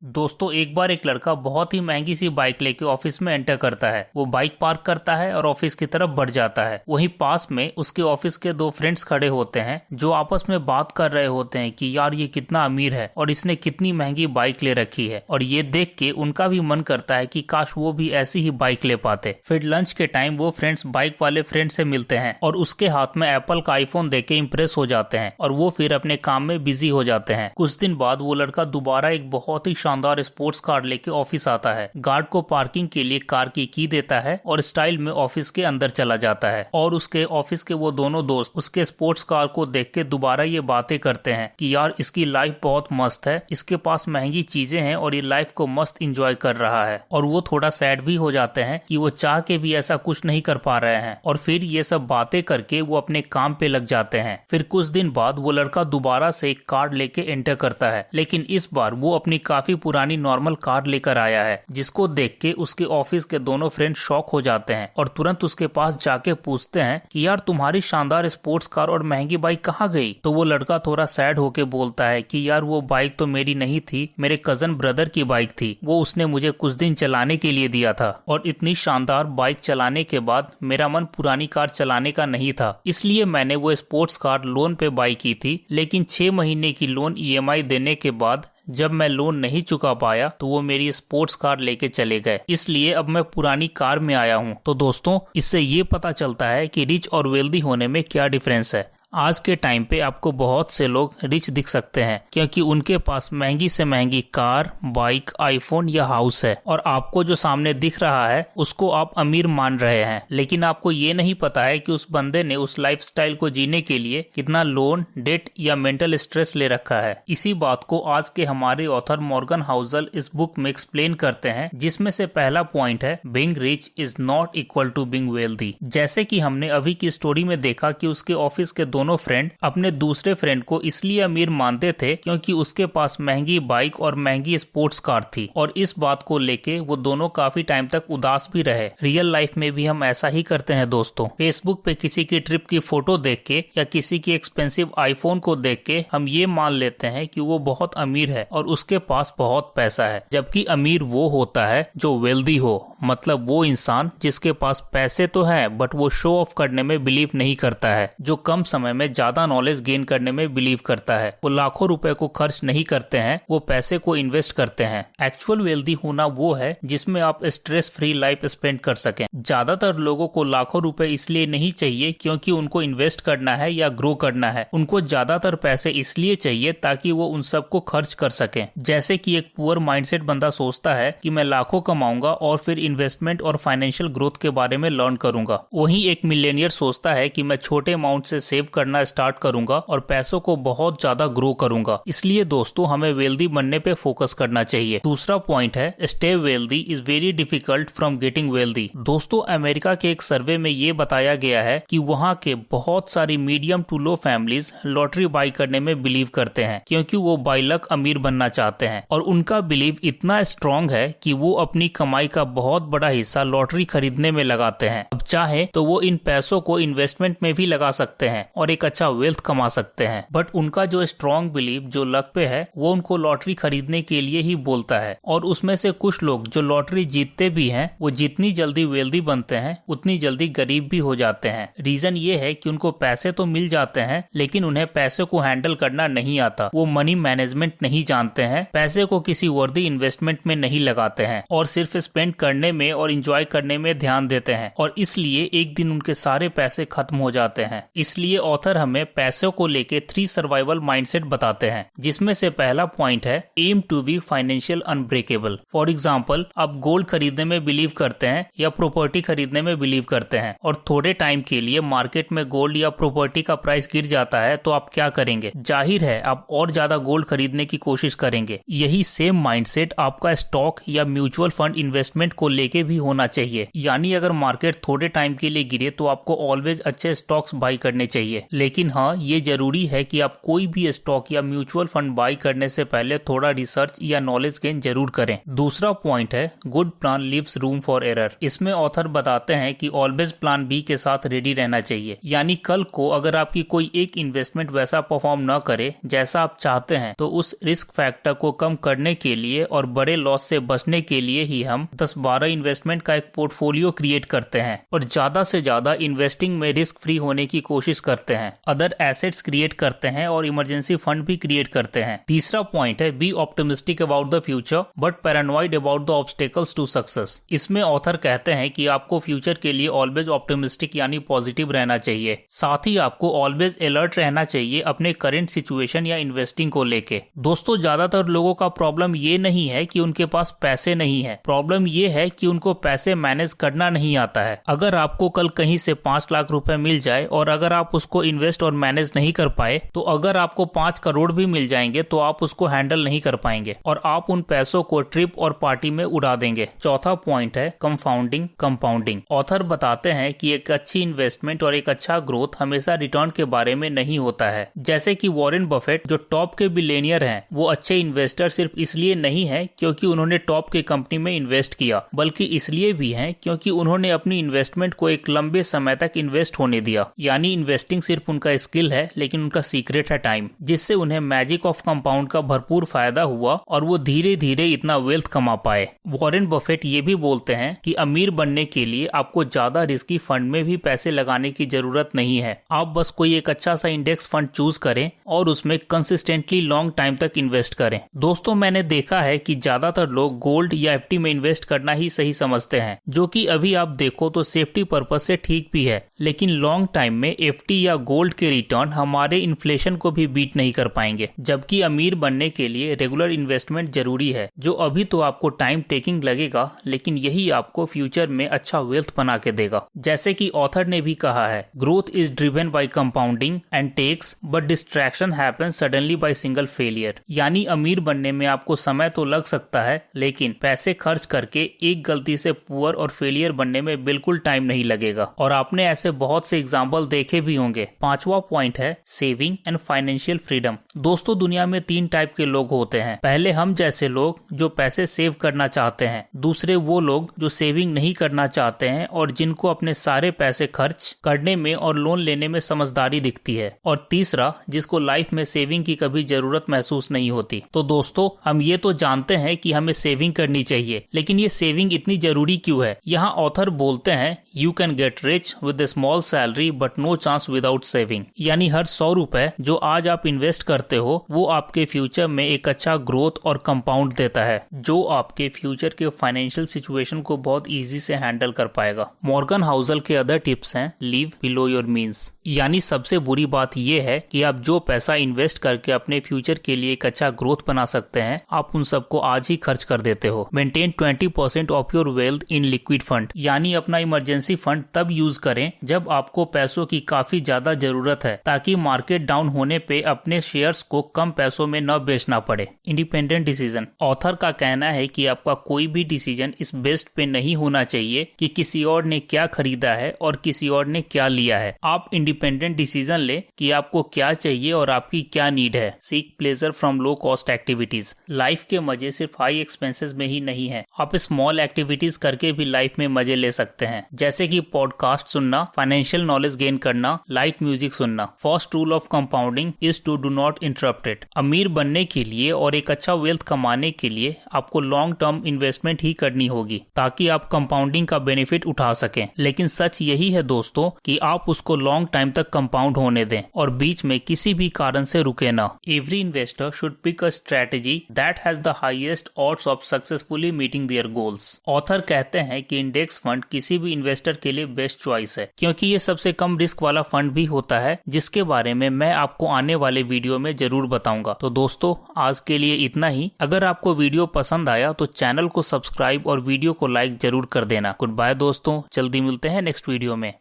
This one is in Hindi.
दोस्तों एक बार एक लड़का बहुत ही महंगी सी बाइक लेके ऑफिस में एंटर करता है। वो बाइक पार्क करता है और ऑफिस की तरफ बढ़ जाता है। वहीं पास में उसके ऑफिस के दो फ्रेंड्स खड़े होते हैं जो आपस में बात कर रहे होते हैं कि यार ये कितना अमीर है और इसने कितनी महंगी बाइक ले रखी है। और ये देख के उनका भी मन करता है कि काश वो भी ऐसी ही बाइक ले पाते। फिर लंच के टाइम वो फ्रेंड्स बाइक वाले फ्रेंड से मिलते हैं और उसके हाथ में एप्पल का आईफोन देख के इम्प्रेस हो जाते हैं और वो फिर अपने काम में बिजी हो जाते हैं। कुछ दिन बाद वो लड़का दोबारा एक बहुत ही शानदार स्पोर्ट्स कार लेके ऑफिस आता है। गार्ड को पार्किंग के लिए कार की की देता है और स्टाइल में ऑफिस के अंदर चला जाता है। और उसके ऑफिस के वो दोनों दोस्त उसके स्पोर्ट्स कार को देख के दोबारा ये बातें करते हैं कि यार इसकी लाइफ बहुत मस्त है, इसके पास महंगी चीजें हैं और ये लाइफ को मस्त इंजॉय कर रहा है। और वो थोड़ा सैड भी हो जाते हैं कि वो चाह के भी ऐसा कुछ नहीं कर पा रहे हैं। और फिर ये सब बातें करके वो अपने काम पे लग जाते हैं। फिर कुछ दिन बाद वो लड़का दोबारा से एक कार लेके एंटर करता है, लेकिन इस बार वो अपनी काफी पुरानी नॉर्मल कार लेकर आया है, जिसको देख के उसके ऑफिस के दोनों फ्रेंड शॉक हो जाते हैं और तुरंत उसके पास जाके पूछते हैं कि यार तुम्हारी शानदार स्पोर्ट्स कार और महंगी बाइक कहाँ गई। तो वो लड़का थोड़ा सैड होके बोलता है कि यार वो बाइक तो मेरी नहीं थी, मेरे कजन ब्रदर की बाइक थी, वो उसने मुझे कुछ दिन चलाने के लिए दिया था। और इतनी शानदार बाइक चलाने के बाद मेरा मन पुरानी कार चलाने का नहीं था, इसलिए मैंने वो स्पोर्ट्स कार लोन पे बाई की थी। लेकिन 6 महीने की लोन EMI देने के बाद जब मैं लोन नहीं चुका पाया तो वो मेरी स्पोर्ट्स कार लेके चले गए, इसलिए अब मैं पुरानी कार में आया हूँ। तो दोस्तों इससे ये पता चलता है कि रिच और वेल्दी होने में क्या डिफरेंस है। आज के टाइम पे आपको बहुत से लोग रिच दिख सकते हैं क्योंकि उनके पास महंगी से महंगी कार, बाइक, आईफोन या हाउस है, और आपको जो सामने दिख रहा है उसको आप अमीर मान रहे हैं। लेकिन आपको ये नहीं पता है कि उस बंदे ने उस लाइफस्टाइल को जीने के लिए कितना लोन, डेट या मेंटल स्ट्रेस ले रखा है। इसी बात को आज के हमारे ऑथर मॉर्गन हाउसल इस बुक में एक्सप्लेन करते हैं, जिसमें से पहला पॉइंट है being rich is not equal to being wealthy. जैसे कि हमने अभी की स्टोरी में देखा कि उसके ऑफिस के दोनों फ्रेंड अपने दूसरे फ्रेंड को इसलिए अमीर मानते थे क्योंकि उसके पास महंगी बाइक और महंगी स्पोर्ट्स कार थी, और इस बात को लेके वो दोनों काफी टाइम तक उदास भी रहे। रियल लाइफ में भी हम ऐसा ही करते हैं दोस्तों। फेसबुक पे किसी की ट्रिप की फोटो देख के या किसी की एक्सपेंसिव आईफोन को देख के हम ये मान लेते हैं कि वो बहुत अमीर है और उसके पास बहुत पैसा है, जबकि अमीर वो होता है जो वेल्दी हो, मतलब वो इंसान जिसके पास पैसे तो है बट वो शो ऑफ करने में बिलीव नहीं करता है, जो कम समय में ज्यादा नॉलेज गेन करने में बिलीव करता है। वो लाखों रुपए को खर्च नहीं करते हैं, वो पैसे को इन्वेस्ट करते हैं। एक्चुअल वेल्दी होना वो है जिसमें आप स्ट्रेस फ्री लाइफ स्पेंड कर सकें। ज्यादातर लोगों को लाखों रुपए इसलिए नहीं चाहिए क्योंकि उनको इन्वेस्ट करना है या ग्रो करना है, उनको ज्यादातर पैसे इसलिए चाहिए ताकि वो उन सबको खर्च कर सकें। जैसे कि एक पुअर माइंडसेट बंदा सोचता है कि मैं लाखों कमाऊंगा और फिर इन्वेस्टमेंट और फाइनेंशियल ग्रोथ के बारे में लर्न करूंगा। वहीं एक मिलियनियर सोचता है कि मैं छोटे अमाउंट से सेव करना स्टार्ट करूंगा और पैसों को बहुत ज्यादा ग्रो करूंगा। इसलिए दोस्तों हमें वेल्दी बनने पे फोकस करना चाहिए। दूसरा पॉइंट है stay wealthy is very difficult from getting wealthy. दोस्तों अमेरिका के एक सर्वे में ये बताया गया है कि वहाँ के बहुत सारी medium to low families lottery buy करने में बिलीव करते हैं क्योंकि वो बाई लक अमीर बनना चाहते हैं, और उनका बिलीव इतना स्ट्रॉन्ग है कि वो अपनी कमाई का बहुत बड़ा हिस्सा लॉटरी खरीदने में लगाते हैं। अब चाहे तो वो इन पैसों को इन्वेस्टमेंट में भी लगा सकते हैं और एक अच्छा वेल्थ कमा सकते हैं, बट उनका जो स्ट्रॉन्ग बिलीव जो लक पे है वो उनको लॉटरी खरीदने के लिए ही बोलता है। और उसमें से कुछ लोग जो लॉटरी जीतते भी हैं वो जितनी जल्दी वेल्दी बनते हैं उतनी जल्दी गरीब भी हो जाते हैं। रीजन ये है कि उनको पैसे तो मिल जाते हैं लेकिन उन्हें पैसे को हैंडल करना नहीं आता, वो मनी मैनेजमेंट नहीं जानते हैं, पैसे को किसी वर्दी इन्वेस्टमेंट में नहीं लगाते हैं और सिर्फ स्पेंड करने में और इंजॉय करने में ध्यान देते हैं, और इसलिए एक दिन उनके सारे पैसे खत्म हो जाते हैं। इसलिए ऑथर हमें पैसों को लेके 3 सर्वाइवल माइंडसेट बताते हैं, जिसमें से पहला पॉइंट है aim to be financial unbreakable. For example आप गोल्ड खरीदने में बिलीव करते हैं या प्रॉपर्टी खरीदने में बिलीव करते हैं, और थोड़े टाइम के लिए मार्केट में गोल्ड या प्रॉपर्टी का प्राइस गिर जाता है तो आप क्या करेंगे? जाहिर है आप और ज्यादा गोल्ड खरीदने की कोशिश करेंगे। यही सेम माइंडसेट आपका स्टॉक या म्यूचुअल फंड इन्वेस्टमेंट को लेके भी होना चाहिए। यानी अगर मार्केट थोड़े टाइम के लिए गिरे तो आपको ऑलवेज अच्छे स्टॉक्स बाई करने चाहिए, लेकिन हाँ ये जरूरी है कि आप कोई भी स्टॉक या म्यूचुअल फंड बाई करने से पहले थोड़ा रिसर्च या नॉलेज गेन जरूर करें। दूसरा पॉइंट है good plan leaves room for error. इसमें ऑथर बताते हैं कि ऑलवेज प्लान बी के साथ रेडी रहना चाहिए। यानी कल को अगर आपकी कोई एक इन्वेस्टमेंट वैसा परफॉर्म न करे जैसा आप चाहते हैं तो उस रिस्क फैक्टर को कम करने के लिए और बड़े लॉस से बचने के लिए ही हम 10-12 इन्वेस्टमेंट का एक पोर्टफोलियो क्रिएट करते हैं और ज्यादा से ज्यादा इन्वेस्टिंग में रिस्क फ्री होने की कोशिश करते हैं, अदर एसेट्स क्रिएट करते हैं और इमरजेंसी फंड भी क्रिएट करते हैं। तीसरा पॉइंट है be optimistic about the future but paranoid about the obstacles to success. इसमें ऑथर कहते हैं कि आपको फ्यूचर के लिए ऑलवेज ऑप्टिमिस्टिक यानी पॉजिटिव रहना चाहिए, साथ ही आपको ऑलवेज अलर्ट रहना चाहिए अपने करंट सिचुएशन या इन्वेस्टिंग को लेके। दोस्तों ज्यादातर लोगों का प्रॉब्लम ये नहीं है कि उनके पास पैसे नहीं है, प्रॉब्लम ये है कि उनको पैसे मैनेज करना नहीं आता है। अगर आपको कल कहीं से 5 लाख रुपए मिल जाए और अगर आप उसको इन्वेस्ट और मैनेज नहीं कर पाए तो अगर आपको 5 करोड़ भी मिल जाएंगे तो आप उसको हैंडल नहीं कर पाएंगे और आप उन पैसों को ट्रिप और पार्टी में उड़ा देंगे। चौथा पॉइंट है कंपाउंडिंग। ऑथर बताते हैं कि एक अच्छी इन्वेस्टमेंट और एक अच्छा ग्रोथ हमेशा रिटर्न के बारे में नहीं होता है। जैसे कि वॉरेन बफेट जो टॉप के बिलियनियर हैं, वो अच्छे इन्वेस्टर सिर्फ इसलिए नहीं है क्योंकि उन्होंने टॉप के कंपनी में इन्वेस्ट किया, बल्कि इसलिए भी है क्योंकि उन्होंने अपनी इन्वेस्टमेंट को एक लंबे समय तक इन्वेस्ट होने दिया। यानी इन्वेस्टिंग सिर्फ उनका स्किल है लेकिन उनका सीक्रेट है टाइम, जिससे उन्हें मैजिक ऑफ कंपाउंड का भरपूर फायदा हुआ और वो धीरे धीरे इतना वेल्थ कमा पाए। वॉरेन बफेट ये भी बोलते हैं कि अमीर बनने के लिए आपको ज्यादा रिस्की फंड में भी पैसे लगाने की जरूरत नहीं है, आप बस कोई एक अच्छा सा इंडेक्स फंड चूज करें और उसमें कंसिस्टेंटली लॉन्ग टाइम तक इन्वेस्ट करें। दोस्तों मैंने देखा है कि ज्यादातर लोग गोल्ड या एफडी में इन्वेस्ट करना ही सही समझते हैं, जो कि अभी आप देखो तो सेफ्टी पर्पस से ठीक भी है, लेकिन लॉन्ग टाइम में एफडी या गोल्ड के रिटर्न हमारे इन्फ्लेशन को भी बीट नहीं कर पाएंगे। जबकि अमीर बनने के लिए रेगुलर इन्वेस्टमेंट जरूरी है, जो अभी तो आपको टाइम टेकिंग लगेगा लेकिन यही आपको फ्यूचर में अच्छा वेल्थ बना के देगा। जैसे कि ऑथर ने भी कहा है, growth is driven by compounding and takes but distraction happens suddenly by single failure. यानी अमीर बनने में आपको समय तो लग सकता है लेकिन पैसे खर्च करके एक गलती से पुअर और फेलियर बनने में बिल्कुल टाइम नहीं लगेगा, और आपने ऐसे बहुत से एग्जाम्पल देखे भी होंगे। पांचवा पॉइंट है सेविंग एंड फाइनेंशियल फ्रीडम। दोस्तों दुनिया में 3 टाइप के लोग होते हैं। पहले हम जैसे लोग जो पैसे सेव करना चाहते हैं, दूसरे वो लोग जो सेविंग नहीं करना चाहते हैं और जिनको अपने सारे पैसे खर्च करने में और लोन लेने में समझदारी दिखती है, और तीसरा जिसको लाइफ में सेविंग की कभी जरूरत महसूस नहीं होती। तो दोस्तों हम ये तो जानते हैं कि हमें सेविंग करनी चाहिए, लेकिन ये सेविंग इतनी जरूरी क्यों है? यहाँ ऑथर बोलते हैं you can get rich with small salary but no chance without saving. यानी हर 100 रुपए जो आज आप इन्वेस्ट करते हो वो आपके फ्यूचर में एक अच्छा ग्रोथ और कंपाउंड देता है, जो आपके फ्यूचर के फाइनेंशियल सिचुएशन को बहुत इजी से हैंडल कर पाएगा। मॉर्गन हाउसल के अदर टिप्स हैं लिव बिलो योर मीन्स। यानी सबसे बुरी बात यह है कि आप जो पैसा इन्वेस्ट करके अपने फ्यूचर के लिए एक अच्छा ग्रोथ बना सकते हैं, आप उन सबको आज ही खर्च कर देते हो। Maintain 20% of your wealth in liquid fund. यानी अपना इमरजेंसी फंड तब यूज करें जब आपको पैसों की काफी ज्यादा जरूरत है, ताकि मार्केट डाउन होने पे अपने शेयर्स को कम पैसों में न बेचना पड़े। Independent decision. ऑथर का कहना है कि आपका कोई भी डिसीजन इस बेस्ड पे नहीं होना चाहिए कि किसी और ने क्या खरीदा है और किसी और ने क्या लिया है। आप इंडिपेंडेंट डिसीजन ले कि आपको क्या चाहिए और आपकी क्या नीड है। Seek pleasure from low cost activities. Life के मजे सिर्फ हाई एक्सपेंसेस में ही नहीं है, आप स्मॉल एक्टिविटीज करके भी लाइफ में मजे ले सकते हैं, जैसे कि पॉडकास्ट सुनना, फाइनेंशियल नॉलेज गेन करना, लाइट म्यूजिक सुनना। First rule of compounding is to do not interrupt it. अमीर बनने के लिए और एक अच्छा वेल्थ कमाने के लिए आपको लॉन्ग टर्म इन्वेस्टमेंट ही करनी होगी, ताकि आप कंपाउंडिंग का बेनिफिट उठा सकें। लेकिन सच यही है दोस्तों कि आप उसको लॉन्ग टाइम तक कंपाउंड होने दें और बीच में किसी भी कारण से रुके ना। Every investor should pick a strategy that has the highest odds of successfully meeting their goals. Author कहते हैं कि इंडेक्स फंड किसी भी इन्वेस्टर के लिए बेस्ट चॉइस है, क्योंकि ये सबसे कम रिस्क वाला फंड भी होता है, जिसके बारे में मैं आपको आने वाले वीडियो में जरूर बताऊंगा। तो दोस्तों आज के लिए इतना ही। अगर आपको वीडियो पसंद आया तो चैनल को सब्सक्राइब और वीडियो को लाइक जरूर कर देना। गुड बाय दोस्तों, जल्दी मिलते हैं नेक्स्ट वीडियो में।